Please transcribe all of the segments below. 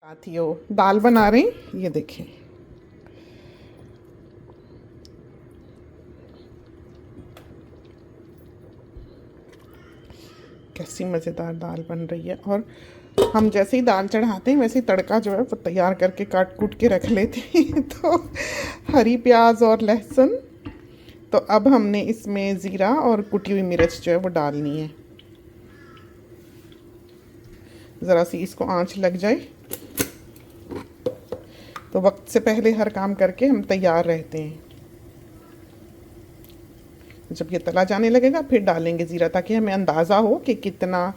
साथियों, दाल बना रहे हैं। ये देखें, कैसी मज़ेदार दाल बन रही है। और हम जैसे ही दाल चढ़ाते हैं वैसे ही तड़का जो है वो तैयार करके काट कूट के रख लेते हैं। तो हरी प्याज और लहसुन, तो अब हमने इसमें ज़ीरा और कुटी हुई मिर्च जो है वो डालनी है। ज़रा सी इसको आंच लग जाए तो वक्त से पहले हर काम करके हम तैयार रहते हैं। जब ये तला जाने लगेगा फिर डालेंगे ज़ीरा, ताकि हमें अंदाज़ा हो कि कितना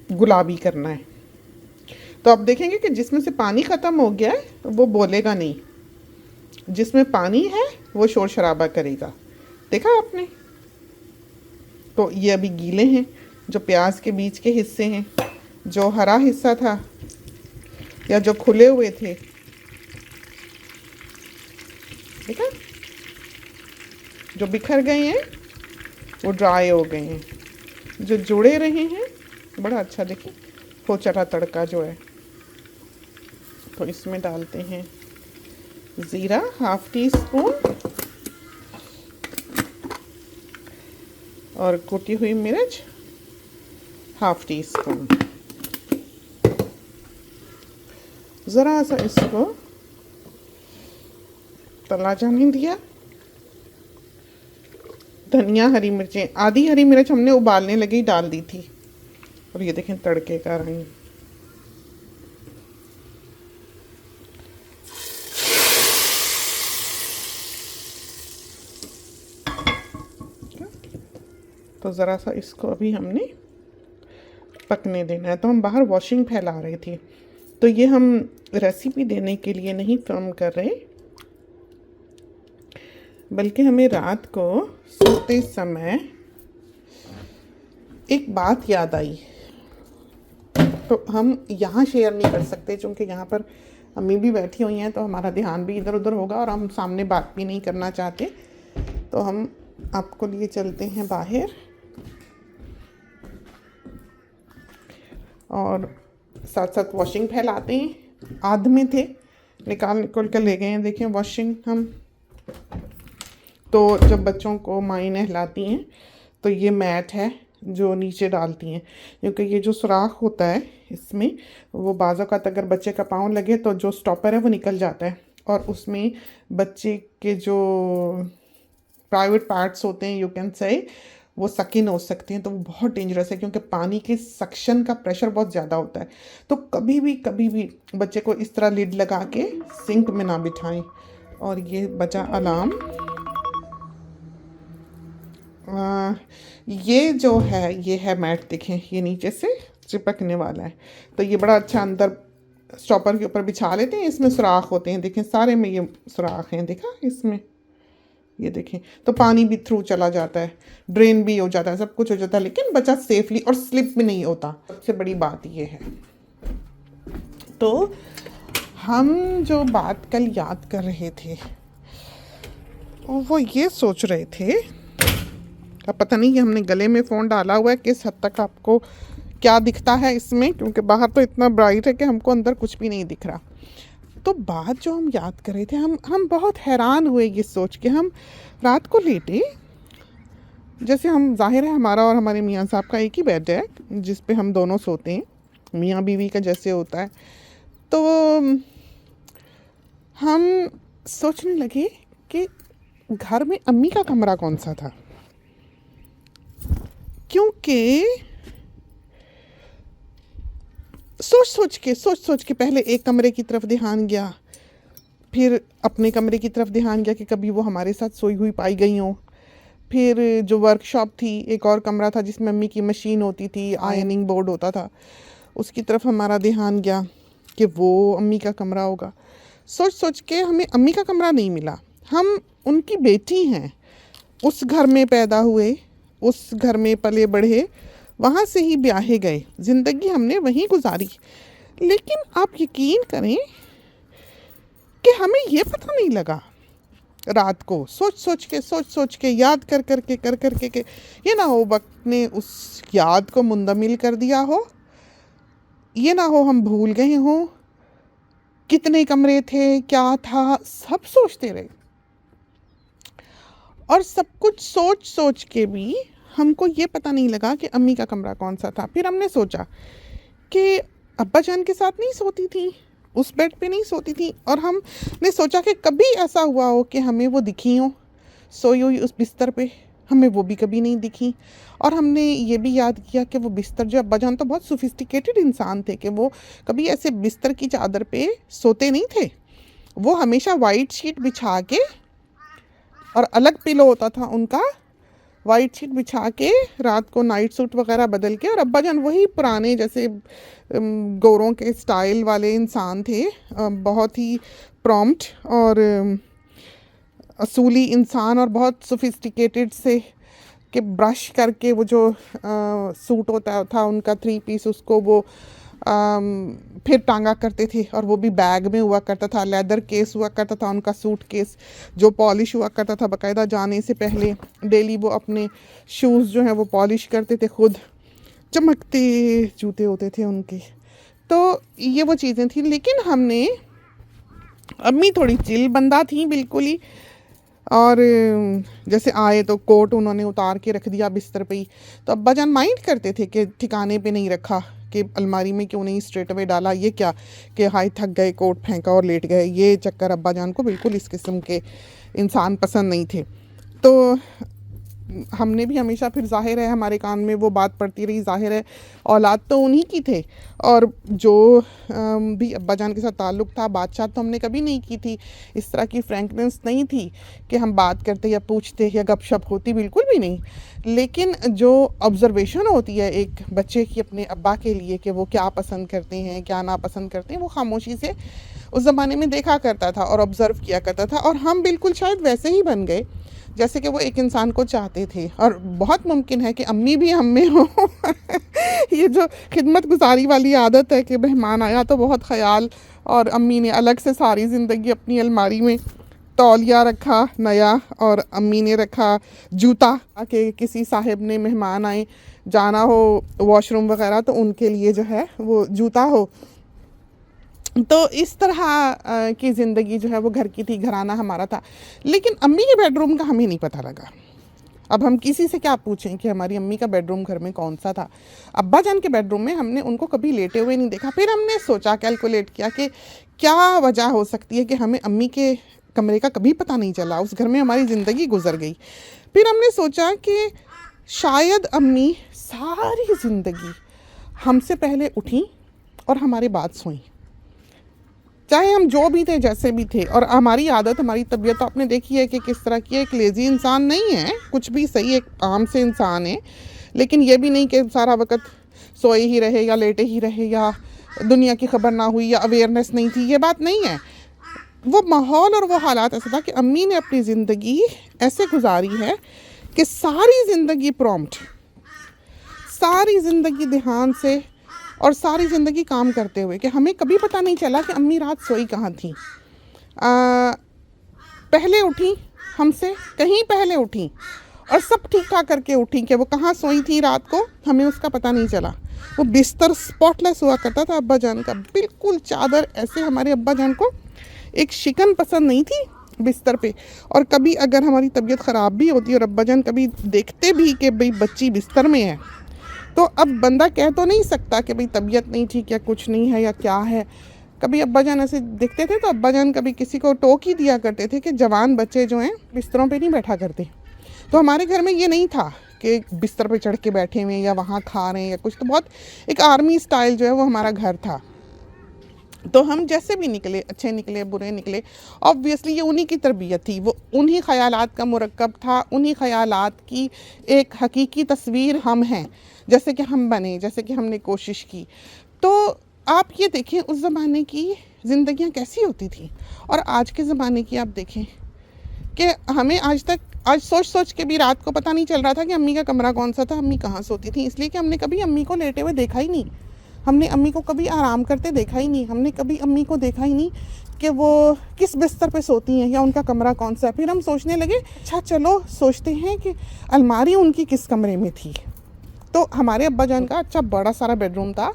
गुलाबी करना है। तो आप देखेंगे कि जिसमें से पानी ख़त्म हो गया है वो बोलेगा नहीं, जिसमें पानी है वो शोर शराबा करेगा। देखा आपने? तो ये अभी गीले हैं, जो प्याज के बीच के हिस्से हैं, जो हरा हिस्सा था या जो खुले हुए थे, देखा, जो बिखर गए हैं वो ड्राई हो गए हैं, जो जुड़े रहे हैं बड़ा अच्छा। देखिए हो चला तड़का जो है। तो इसमें डालते हैं ज़ीरा हाफ टी स्पून और कुटी हुई मिर्च हाफ टी स्पून। ज़रा सा इसको तला जाने दिया। धनिया, हरी मिर्चें, आधी हरी मिर्च हमने उबालने लगी डाल दी थी। और ये देखें तड़के का रंग। तो ज़रा सा इसको अभी हमने पकने देना है। तो हम बाहर वॉशिंग फैला रहे थे, तो ये हम रेसिपी देने के लिए नहीं फिल्म कर रहे, बल्कि हमें रात को सोते समय एक बात याद आई। तो हम यहाँ शेयर नहीं कर सकते क्योंकि यहाँ पर अम्मी भी बैठी हुई हैं, तो हमारा ध्यान भी इधर उधर होगा और हम सामने बात भी नहीं करना चाहते। तो हम आपको लिए चलते हैं बाहर और साथ साथ वॉशिंग फैलाते हैं। आध में थे, निकाल कर ले गए हैं। देखें वॉशिंग हम, तो जब बच्चों को माएँ नहलाती हैं तो ये मैट है जो नीचे डालती हैं, क्योंकि ये जो सुराख होता है इसमें, वो बाज़ औक़ात अगर बच्चे का पाँव लगे तो जो स्टॉपर है वो निकल जाता है और उसमें बच्चे के जो प्राइवेट पार्ट्स होते हैं, यू कैन से, वो सकिन हो सकते हैं। तो वो बहुत डेंजरस है क्योंकि पानी के सक्शन का प्रेशर बहुत ज़्यादा होता है। तो कभी भी बच्चे को इस तरह लिड लगा के सिंक में ना बिठाएं। और ये बचा अलार्म। ये जो है ये है मैट, देखें ये नीचे से चिपकने वाला है। तो ये बड़ा अच्छा अंदर स्टॉपर के ऊपर बिछा लेते हैं। इसमें सुराख होते हैं, देखें सारे में ये सुराख हैं, देखा इसमें, ये देखें। तो पानी भी थ्रू चला जाता है, ड्रेन भी हो जाता है, सब कुछ हो जाता है, लेकिन बच्चा सेफली और स्लिप भी नहीं होता। सबसे बड़ी बात ये है। तो हम जो बात कल याद कर रहे थे वो ये सोच रहे थे, अब पता नहीं कि हमने गले में फ़ोन डाला हुआ है, किस हद तक आपको क्या दिखता है इसमें, क्योंकि बाहर तो इतना ब्राइट है कि हमको अंदर कुछ भी नहीं दिख रहा। तो बात जो हम याद कर रहे थे, हम बहुत हैरान हुए ये सोच के। हम रात को लेटे, जैसे हम, जाहिर है हमारा और हमारे मियाँ साहब का एक ही बेड है जिस पे हम दोनों सोते हैं, मियाँ बीवी का जैसे होता है। तो हम सोचने लगे कि घर में अम्मी का कमरा कौन सा था, क्योंकि सोच सोच के पहले एक कमरे की तरफ ध्यान गया, फिर अपने कमरे की तरफ ध्यान गया कि कभी वो हमारे साथ सोई हुई पाई गई हो। फिर जो वर्कशॉप थी, एक और कमरा था जिसमें अम्मी की मशीन होती थी, आयनिंग बोर्ड होता था, उसकी तरफ हमारा ध्यान गया कि वो अम्मी का कमरा होगा। सोच के हमें अम्मी का कमरा नहीं मिला। हम उनकी बेटी हैं, उस घर में पैदा हुए, उस घर में पले बढ़े, वहाँ से ही ब्याहे गए, ज़िंदगी हमने वहीं गुजारी। लेकिन आप यकीन करें कि हमें ये पता नहीं लगा रात को सोच के याद कर के ये ना हो वक्त ने उस याद को मुंदमिल कर दिया हो ये ना हो हम भूल गए हों कितने कमरे थे, क्या था, सब सोचते रहे। और सब कुछ सोच सोच के भी हमको ये पता नहीं लगा कि अम्मी का कमरा कौन सा था। फिर हमने सोचा कि अब्बा जान के साथ नहीं सोती थी, उस बेड पे नहीं सोती थी, और हमने सोचा कि कभी ऐसा हुआ हो कि हमें वो दिखी हो सोई हुई उस बिस्तर पे, हमें वो भी कभी नहीं दिखी। और हमने ये भी याद किया कि वो बिस्तर जो अब्बा जान तो बहुत सोफिस्टिकेटेड इंसान थे कि वो कभी ऐसे बिस्तर की चादर पे सोते नहीं थे। वो हमेशा वाइट शीट बिछा के, और अलग पिलो होता था उनका, वाइट शीट बिछा के रात को नाइट सूट वगैरह बदल के। और अब्बा जान वही पुराने जैसे गोरों के स्टाइल वाले इंसान थे, बहुत ही प्रॉम्प्ट और असूली इंसान, और बहुत सोफिस्टिकेटेड से कि ब्रश करके वो जो सूट होता था उनका 3 पीस, उसको वो फिर टांगा करते थे, और वो भी बैग में हुआ करता था, लेदर केस हुआ करता था उनका, सूट केस जो पॉलिश हुआ करता था बाकायदा। जाने से पहले डेली वो अपने शूज़ जो हैं वो पॉलिश करते थे खुद, चमकते जूते होते थे उनके। तो ये वो चीज़ें थी। लेकिन हमने, अम्मी थोड़ी चिल बंदा थी बिल्कुल ही, और जैसे आए तो कोट उन्होंने उतार के रख दिया बिस्तर पे ही। तो अब्बा जान माइंड करते थे कि ठिकाने पे नहीं रखा, कि अलमारी में क्यों नहीं स्ट्रेट अवे डाला, ये क्या कि हाय थक गए कोट फेंका और लेट गए। ये चक्कर अब्बा जान को बिल्कुल इस किस्म के इंसान पसंद नहीं थे। तो हमने भी हमेशा, फिर जाहिर है हमारे कान में वो बात पड़ती रही, जाहिर है औलाद तो उन्हीं की थे, और जो भी अब्बा जान के साथ ताल्लुक़ था, बातचीत तो हमने कभी नहीं की थी, इस तरह की फ्रैंकनेस नहीं थी कि हम बात करते या पूछते या गपशप होती, बिल्कुल भी नहीं। लेकिन जो ऑब्ज़र्वेशन होती है एक बच्चे की अपने अब्बा के लिए कि वो क्या पसंद करते हैं, क्या नापसंद करते हैं, वो खामोशी से उस ज़माने में देखा करता था और ऑब्ज़र्व किया करता था। और हम बिल्कुल शायद वैसे ही बन गए जैसे कि वो एक इंसान को चाहते थे। और बहुत मुमकिन है कि अम्मी भी हम में हो ये जो खिदमत गुजारी वाली आदत है कि मेहमान आया तो बहुत ख्याल, और अम्मी ने अलग से सारी ज़िंदगी अपनी अलमारी में तौलिया रखा नया, और अम्मी ने रखा जूता कि किसी साहिब ने मेहमान आए जाना हो वॉशरूम वगैरह तो उनके लिए जो है वो जूता हो। तो इस तरह की ज़िंदगी जो है वो घर की थी, घराना हमारा था। लेकिन अम्मी के बेडरूम का हमें नहीं पता लगा। अब हम किसी से क्या पूछें कि हमारी अम्मी का बेडरूम घर में कौन सा था। अब्बा जान के बेडरूम में हमने उनको कभी लेटे हुए नहीं देखा। फिर हमने सोचा, कैलकुलेट किया कि क्या वजह हो सकती है कि हमें अम्मी के कमरे का कभी पता नहीं चला, उस घर में हमारी ज़िंदगी गुजर गई। फिर हमने सोचा कि शायद अम्मी सारी ज़िंदगी हमसे पहले उठी और हमारे बाद सोई, चाहे हम जो भी थे जैसे भी थे। और हमारी आदत, हमारी तबीयत तो आपने देखी है कि किस तरह की है। एक लेज़ी इंसान नहीं है, कुछ भी सही, एक आम से इंसान है, लेकिन ये भी नहीं कि सारा वक्त सोए ही रहे या लेटे ही रहे या दुनिया की खबर ना हुई या अवेयरनेस नहीं थी, ये बात नहीं है। वो माहौल और वो हालात ऐसा था कि अम्मी ने अपनी ज़िंदगी ऐसे गुजारी है कि सारी ज़िंदगी प्रॉम्प्ट, सारी ज़िंदगी ध्यान से, और सारी ज़िंदगी काम करते हुए, कि हमें कभी पता नहीं चला कि अम्मी रात सोई कहाँ थी। पहले उठी हमसे, कहीं पहले उठी, और सब ठीक ठाक करके उठी कि वो कहाँ सोई थी रात को हमें उसका पता नहीं चला। वो बिस्तर स्पॉटलेस हुआ करता था अब्बा जान का, बिल्कुल चादर ऐसे। हमारे अब्बा जान को एक शिकन पसंद नहीं थी बिस्तर पे। और कभी अगर हमारी तबीयत ख़राब भी होती और अब्बा जान कभी देखते भी कि भाई बच्ची बिस्तर में है, तो अब बंदा कह तो नहीं सकता कि भाई तबीयत नहीं ठीक या कुछ नहीं है या क्या है। कभी अब्बा जान ऐसे दिखते थे तो अब्बा जान कभी किसी को टोक ही दिया करते थे कि जवान बच्चे जो हैं बिस्तरों पे नहीं बैठा करते। तो हमारे घर में ये नहीं था कि बिस्तर पे चढ़ के बैठे हुए या वहाँ खा रहे हैं या कुछ। तो बहुत एक आर्मी स्टाइल जो है वो हमारा घर था। तो हम जैसे भी निकले, अच्छे निकले बुरे निकले, ऑब्वियसली ये उन्हीं की तरबियत थी, वो उन्हीं ख़यालात का मुरक्कब था, उन्हीं ख़यालात की एक हकीकी तस्वीर हम हैं, जैसे कि हम बने, जैसे कि हमने कोशिश की। तो आप ये देखें उस ज़माने की ज़िंदगियाँ कैसी होती थी और आज के ज़माने की आप देखें कि हमें आज सोच सोच के भी रात को पता नहीं चल रहा था कि अम्मी का कमरा कौन सा था, अम्मी कहाँ सोती थी। इसलिए कि हमने कभी अम्मी को लेटे हुए देखा ही नहीं, हमने अम्मी को कभी आराम करते देखा ही नहीं, हमने कभी अम्मी को देखा ही नहीं कि वो किस बिस्तर पे सोती हैं या उनका कमरा कौन सा है। फिर हम सोचने लगे, अच्छा चलो सोचते हैं कि अलमारी उनकी किस कमरे में थी। तो हमारे अब्बा जान का अच्छा बड़ा सारा बेडरूम था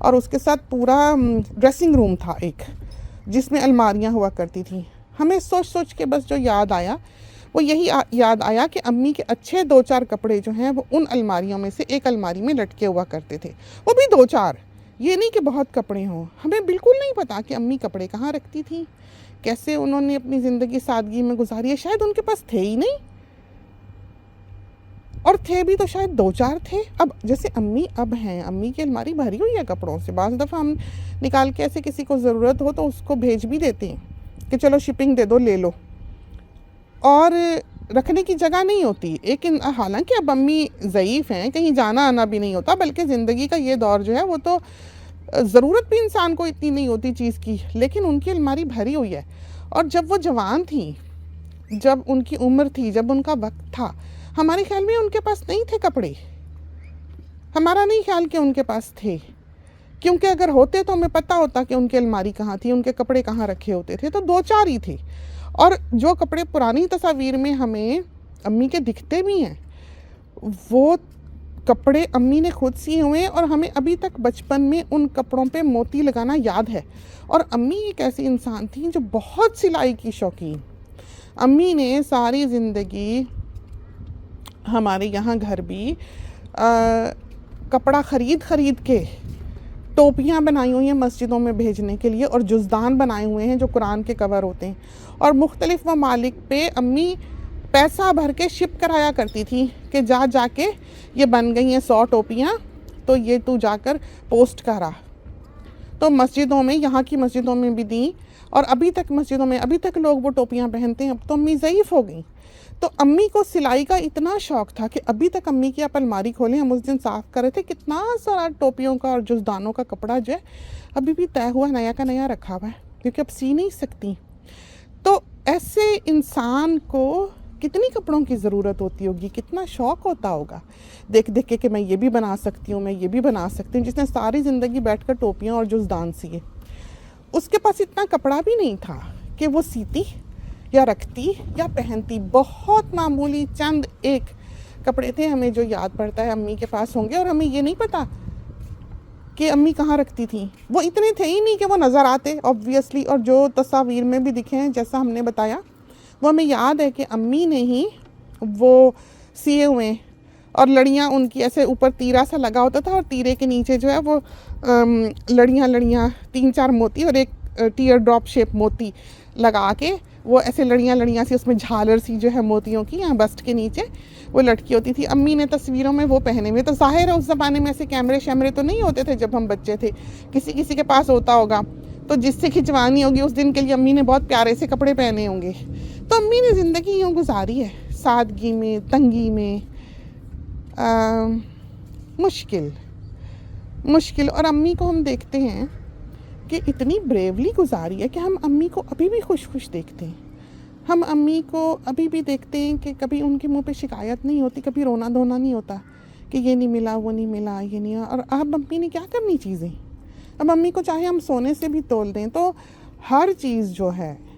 और उसके साथ पूरा ड्रेसिंग रूम था एक, जिसमें अलमारियां हुआ करती थी। हमें सोच सोच के बस जो याद आया वो यही याद आया कि अम्मी के अच्छे 2-4 कपड़े जो हैं वो उन अलमारियों में से एक अलमारी में लटके हुआ करते थे, वो भी 2-4, ये नहीं कि बहुत कपड़े हों। हमें बिल्कुल नहीं पता कि अम्मी कपड़े कहाँ रखती थी, कैसे उन्होंने अपनी ज़िंदगी सादगी में गुजारी है। शायद उनके पास थे ही नहीं, और थे भी तो शायद 2-4 थे। अब जैसे अम्मी अब हैं, अम्मी की अलमारी भरी हुई है कपड़ों से। बाज़ दफ़ा हम निकाल के ऐसे किसी को ज़रूरत हो तो उसको भेज भी देते हैं कि चलो शिपिंग दे दो, ले लो, और रखने की जगह नहीं होती। एक हालांकि अब अम्मी ज़ईफ़ हैं, कहीं जाना आना भी नहीं होता, बल्कि ज़िंदगी का ये दौर जो है वो तो ज़रूरत भी इंसान को इतनी नहीं होती चीज़ की, लेकिन उनकी अलमारी भरी हुई है। और जब वो जवान थी, जब उनकी उम्र थी, जब उनका वक्त था, हमारे ख्याल में उनके पास नहीं थे कपड़े। हमारा नहीं ख्याल कि उनके पास थे, क्योंकि अगर होते तो हमें पता होता कि उनकी अलमारी कहाँ थी, उनके कपड़े कहाँ रखे होते थे। तो 2-4 ही थे। और जो कपड़े पुरानी तस्वीर में हमें अम्मी के दिखते भी हैं, वो कपड़े अम्मी ने खुद सिए हुए हैं, और हमें अभी तक बचपन में उन कपड़ों पे मोती लगाना याद है। और अम्मी एक ऐसी इंसान थी जो बहुत सिलाई की शौकीन। अम्मी ने सारी ज़िंदगी हमारे यहाँ घर भी कपड़ा ख़रीद के टोपियाँ बनाई हुई हैं मस्जिदों में भेजने के लिए, और जुज़दान बनाए हुए हैं जो कुरान के कवर होते हैं। और मुख्तलिफ़ ममालिक पे अम्मी पैसा भर के शिप कराया करती थी कि जा के ये बन गई हैं 100 टोपियाँ, तो ये तू जाकर पोस्ट करा। तो मस्जिदों में, यहाँ की मस्जिदों में भी दी, और अभी तक मस्जिदों में अभी तक लोग वो टोपियाँ पहनते हैं। अब तो अम्मी ज़ईफ़ हो गई, तो अम्मी को सिलाई का इतना शौक़ था कि अभी तक अम्मी की आप अलमारी खोलें, हम उस दिन साफ़ कर रहे थे, कितना सारा टोपियों का और जुज़दानों का कपड़ा जो है अभी भी तय हुआ नया का नया रखा हुआ है, क्योंकि अब सी नहीं सकती। तो ऐसे इंसान को कितनी कपड़ों की ज़रूरत होती होगी, कितना शौक़ होता होगा देख देख के कि मैं ये भी बना सकती हूँ, मैं ये भी बना सकती हूँ। जिसने सारी ज़िंदगी बैठकर टोपियाँ और जुज़दान सिए, उसके पास इतना कपड़ा भी नहीं था कि वो सीती या रखती या पहनती। बहुत मामूली चंद एक कपड़े थे हमें जो याद पड़ता है अम्मी के पास होंगे, और हमें ये नहीं पता कि अम्मी कहाँ रखती थी। वो इतने थे ही नहीं कि वो नज़र आते ऑब्वियसली, और जो तस्वीर में भी दिखे हैं जैसा हमने बताया, वो हमें याद है कि अम्मी ने ही वो सिए हुए, और लड़ियाँ उनकी ऐसे ऊपर तीरा सा लगा होता था, और तीरे के नीचे जो है वो लड़ियाँ 3-4 मोती और एक टीयर ड्रॉप शेप मोती लगा के, वो ऐसे लड़ियाँ सी, उसमें झालर सी जो है मोतियों की यहाँ बस्ट के नीचे वो लटकी होती थी। अम्मी ने तस्वीरों में वो पहने हुए। तो ज़ाहिर है उस ज़माने में ऐसे कैमरे शैमरे तो नहीं होते थे जब हम बच्चे थे, किसी के पास होता होगा, तो जिससे खिंचवानी होगी उस दिन के लिए अम्मी ने बहुत प्यारे से कपड़े पहने होंगे। तो अम्मी ने ज़िंदगी यूँ गुजारी है, सादगी में, तंगी में, मुश्किल। और अम्मी को हम देखते हैं कि इतनी ब्रेवली गुजारी है कि हम अम्मी को अभी भी खुश देखते हैं। हम अम्मी को अभी भी देखते हैं कि कभी उनके मुंह पे शिकायत नहीं होती, कभी रोना धोना नहीं होता कि ये नहीं मिला, वो नहीं मिला, ये नहीं। और अब अम्मी ने क्या करनी चीज़ें, अब अम्मी को चाहे हम सोने से भी तोल दें तो हर चीज़ जो है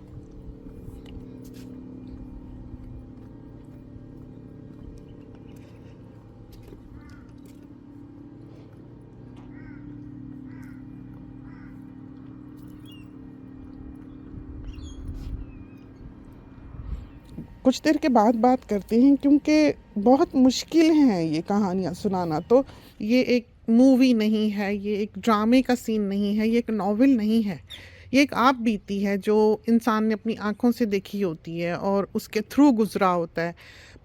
कुछ देर के बाद बात करते हैं, क्योंकि बहुत मुश्किल है ये कहानियाँ सुनाना। तो ये एक मूवी नहीं है, ये एक ड्रामे का सीन नहीं है, ये एक नॉवेल नहीं है, ये एक आप बीती है जो इंसान ने अपनी आँखों से देखी होती है और उसके थ्रू गुज़रा होता है।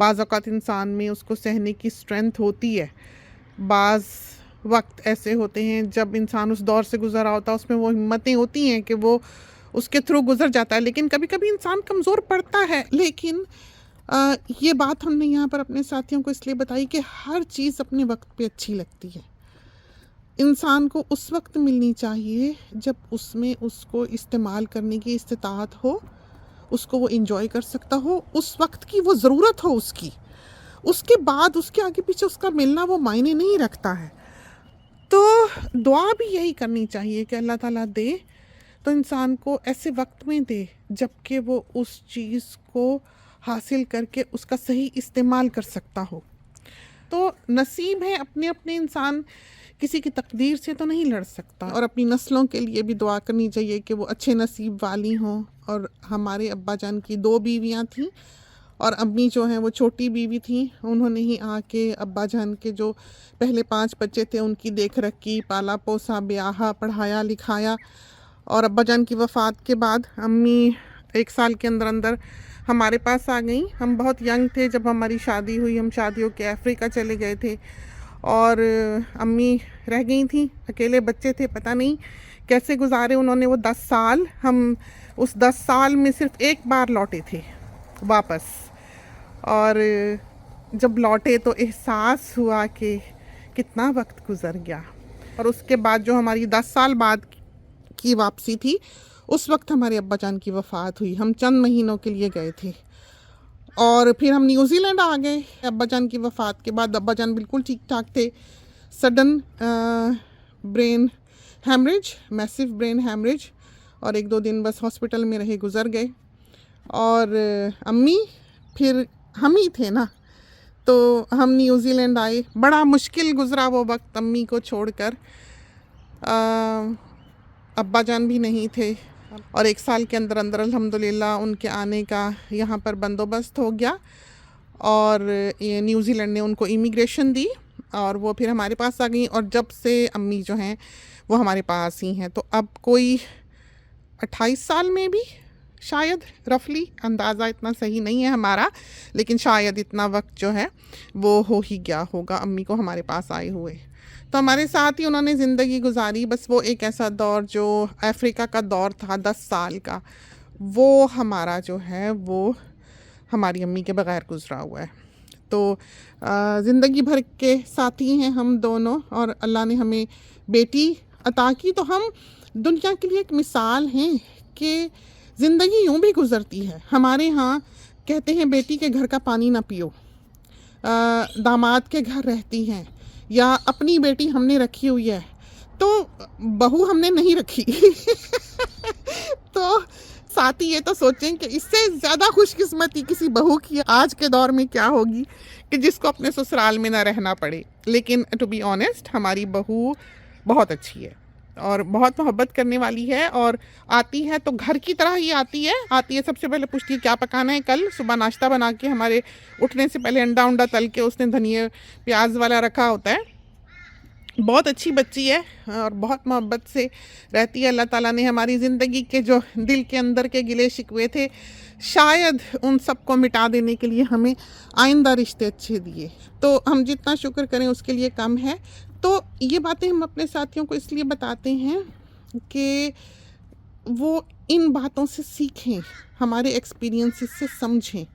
बाज़ औक़ात इंसान में उसको सहने की स्ट्रेंथ होती है, बाज़ वक्त ऐसे होते हैं जब इंसान उस दौर से गुज़रा होता है, उसमें वो हिम्मतें होती हैं कि वो उसके थ्रू गुज़र जाता है। लेकिन कभी कभी इंसान कमज़ोर पड़ता है। लेकिन ये बात हमने यहाँ पर अपने साथियों को इसलिए बताई कि हर चीज़ अपने वक्त पे अच्छी लगती है। इंसान को उस वक्त मिलनी चाहिए जब उसमें उसको इस्तेमाल करने की इस्तिताअत हो, उसको वो इंजॉय कर सकता हो, उस वक्त की वो ज़रूरत हो उसकी। उसके बाद उसके आगे पीछे उसका मिलना वो मायने नहीं रखता है। तो दुआ भी यही करनी चाहिए कि अल्लाह ताला दे तो इंसान को ऐसे वक्त में दे जबकि वो उस चीज़ को हासिल करके उसका सही इस्तेमाल कर सकता हो। तो नसीब है, अपने अपने इंसान किसी की तकदीर से तो नहीं लड़ सकता। और अपनी नस्लों के लिए भी दुआ करनी चाहिए कि वो अच्छे नसीब वाली हों। और हमारे अब्बा जान की 2 बीवियाँ थीं और अम्मी जो हैं वो छोटी बीवी थी। उन्होंने ही आके अब्बा जान के जो पहले 5 बच्चे थे उनकी देख रेख की, पाला पोसा, ब्याहा, पढ़ाया लिखाया। और अब्बा जान की वफ़ात के बाद अम्मी 1 साल के अंदर अंदर हमारे पास आ गई। हम बहुत यंग थे जब हमारी शादी हुई, हम शादी होकर अफ्रीका चले गए थे और अम्मी रह गई थी, अकेले बच्चे थे। पता नहीं कैसे गुजारे उन्होंने वो 10 साल। हम उस 10 साल में सिर्फ एक बार लौटे थे वापस, और जब लौटे तो एहसास हुआ कि कितना वक्त गुज़र गया। और उसके बाद जो हमारी 10 साल बाद की वापसी थी, उस वक्त हमारे अब्बा जान की वफ़ात हुई। हम चंद महीनों के लिए गए थे और फिर हम न्यूज़ीलैंड आ गए। अब्बा जान की वफ़ात के बाद अब्बा जान बिल्कुल ठीक ठाक थे। Sudden brain haemorrhage, massive brain haemorrhage, और 1-2 दिन बस हॉस्पिटल में रहे, गुज़र गए। और अम्मी फिर हम ही थे ना, तो हम न्यूज़ीलैंड आए। बड़ा मुश्किल गुज़रा वो वक्त अम्मी को छोड़कर। अब्बा जान भी नहीं थे और 1 साल के अंदर अंदर अल्हम्दुलिल्लाह उनके आने का यहाँ पर बंदोबस्त हो गया और ये न्यूज़ीलैंड ने उनको इमिग्रेशन दी और वो फिर हमारे पास आ गई। और जब से अम्मी जो हैं वो हमारे पास ही हैं, तो अब कोई 28 साल में भी शायद, रफली अंदाज़ा इतना सही नहीं है हमारा, लेकिन शायद इतना वक्त जो है वो हो ही गया होगा अम्मी को हमारे पास आए हुए। तो हमारे साथ ही उन्होंने ज़िंदगी गुजारी। बस वो एक ऐसा दौर जो अफ्रीका का दौर था 10 साल का, वो हमारा जो है वो हमारी अम्मी के बग़ैर गुज़रा हुआ है। तो ज़िंदगी भर के साथी हैं हम दोनों, और अल्लाह ने हमें बेटी अता की, तो हम दुनिया के लिए एक मिसाल हैं कि ज़िंदगी यूँ भी गुज़रती है। हमारे यहाँ कहते हैं बेटी के घर का पानी ना पियो, दामाद के घर रहती हैं, या अपनी बेटी हमने रखी हुई है तो बहू हमने नहीं रखी। तो साथ ही ये तो सोचें कि इससे ज़्यादा खुशकिस्मती किसी बहू की आज के दौर में क्या होगी कि जिसको अपने ससुराल में ना रहना पड़े। लेकिन टू बी ऑनेस्ट, हमारी बहू बहुत अच्छी है और बहुत मोहब्बत करने वाली है, और आती है तो घर की तरह ही आती है। सबसे पहले पूछती है क्या पकाना है कल। सुबह नाश्ता बना के हमारे उठने से पहले अंडा उंडा तल के उसने धनिया प्याज वाला रखा होता है। बहुत अच्छी बच्ची है और बहुत मोहब्बत से रहती है। अल्लाह ताला ने हमारी ज़िंदगी के जो दिल के अंदर के गिले शिकवे थे, शायद उन सब को मिटा देने के लिए हमें आइंदा रिश्ते अच्छे दिए। तो हम जितना शुक्र करें उसके लिए कम है। तो ये बातें हम अपने साथियों को इसलिए बताते हैं कि वो इन बातों से सीखें, हमारे एक्सपीरियंसेस से समझें।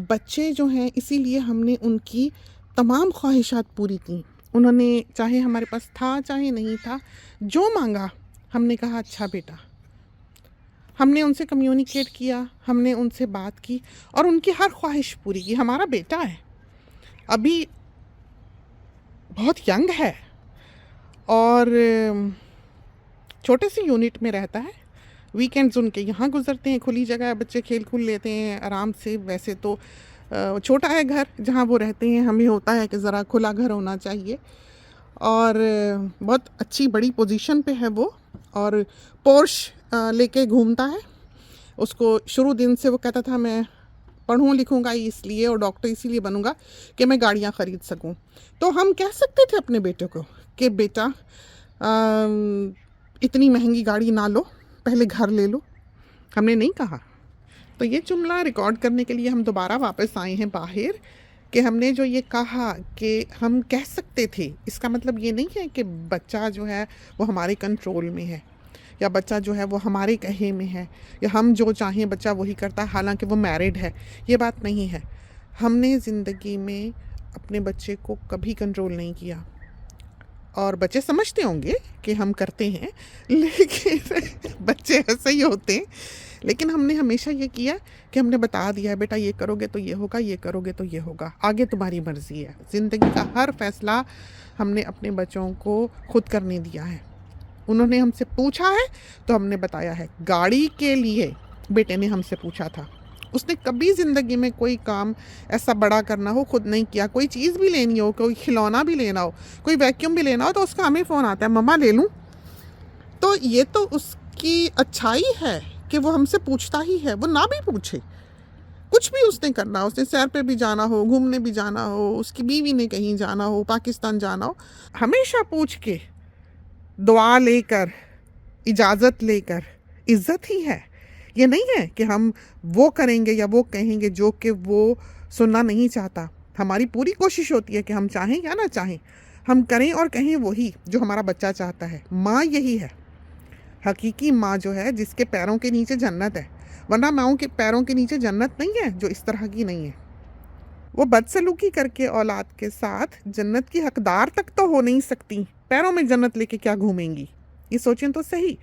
बच्चे जो हैं, इसीलिए हमने उनकी तमाम ख्वाहिशात पूरी की। उन्होंने चाहे हमारे पास था चाहे नहीं था, जो मांगा हमने कहा अच्छा बेटा। हमने उनसे कम्युनिकेट किया, हमने उनसे बात की और उनकी हर ख्वाहिश पूरी की। हमारा बेटा है, अभी बहुत यंग है और छोटे से यूनिट में रहता है। वीकेंड्स उनके यहाँ गुजरते हैं, खुली जगह है, बच्चे खेल खुल लेते हैं आराम से। वैसे तो छोटा है घर जहाँ वो रहते हैं, हमें होता है कि ज़रा खुला घर होना चाहिए। और बहुत अच्छी बड़ी पोजीशन पे है वो, और पोर्श लेके घूमता है। उसको शुरू दिन से वो कहता था मैं पढ़ूँ लिखूँगा इसलिए और डॉक्टर इसीलिए बनूँगा कि मैं गाड़ियाँ ख़रीद सकूँ। तो हम कह सकते थे अपने बेटे को कि बेटा इतनी महंगी गाड़ी ना लो, पहले घर ले लो। हमने नहीं कहा। तो ये जुमला रिकॉर्ड करने के लिए हम दोबारा वापस आए हैं बाहर, कि हमने जो ये कहा कि हम कह सकते थे, इसका मतलब ये नहीं है कि बच्चा जो है वो हमारे कंट्रोल में है, या बच्चा जो है वो हमारे कहे में है, या हम जो चाहें बच्चा वही करता है हालांकि वो मैरिड है। ये बात नहीं है। हमने ज़िंदगी में अपने बच्चे को कभी कंट्रोल नहीं किया, और बच्चे समझते होंगे कि हम करते हैं, लेकिन बच्चे ऐसे ही होते हैं। लेकिन हमने हमेशा ये किया कि हमने बता दिया बेटा ये करोगे तो ये होगा, ये करोगे तो ये होगा, आगे तुम्हारी मर्ज़ी है। ज़िंदगी का हर फैसला हमने अपने बच्चों को खुद करने दिया है। उन्होंने हमसे पूछा है तो हमने बताया है। गाड़ी के लिए बेटे ने हमसे पूछा था, उसने कभी ज़िंदगी में कोई काम ऐसा बड़ा करना हो खुद नहीं किया। कोई चीज़ भी लेनी हो, कोई खिलौना भी लेना हो, कोई वैक्यूम भी लेना हो, तो उसका हमें फ़ोन आता है, मम्मा ले लूँ। तो ये तो उसकी अच्छाई है कि वो हमसे पूछता ही है, वो ना भी पूछे। कुछ भी उसने करना हो, उसने सैर पे भी जाना हो, घूमने भी जाना हो, उसकी बीवी ने कहीं जाना हो, पाकिस्तान जाना हो, हमेशा पूछ के, दुआ लेकर, इजाज़त लेकर, इज़्ज़त ही है। ये नहीं है कि हम वो करेंगे या वो कहेंगे जो कि वो सुनना नहीं चाहता। हमारी पूरी कोशिश होती है कि हम चाहें या ना चाहें, हम करें और कहें वही जो हमारा बच्चा चाहता है। माँ यही है, हकीकी माँ जो है, जिसके पैरों के नीचे जन्नत है। वरना माँओं के पैरों के नीचे जन्नत नहीं है जो इस तरह की नहीं है। वो बदसलूकी करके औलाद के साथ जन्नत की हकदार तक तो हो नहीं सकती, पैरों में जन्नत लेके क्या घूमेंगी? ये सोचें तो सही।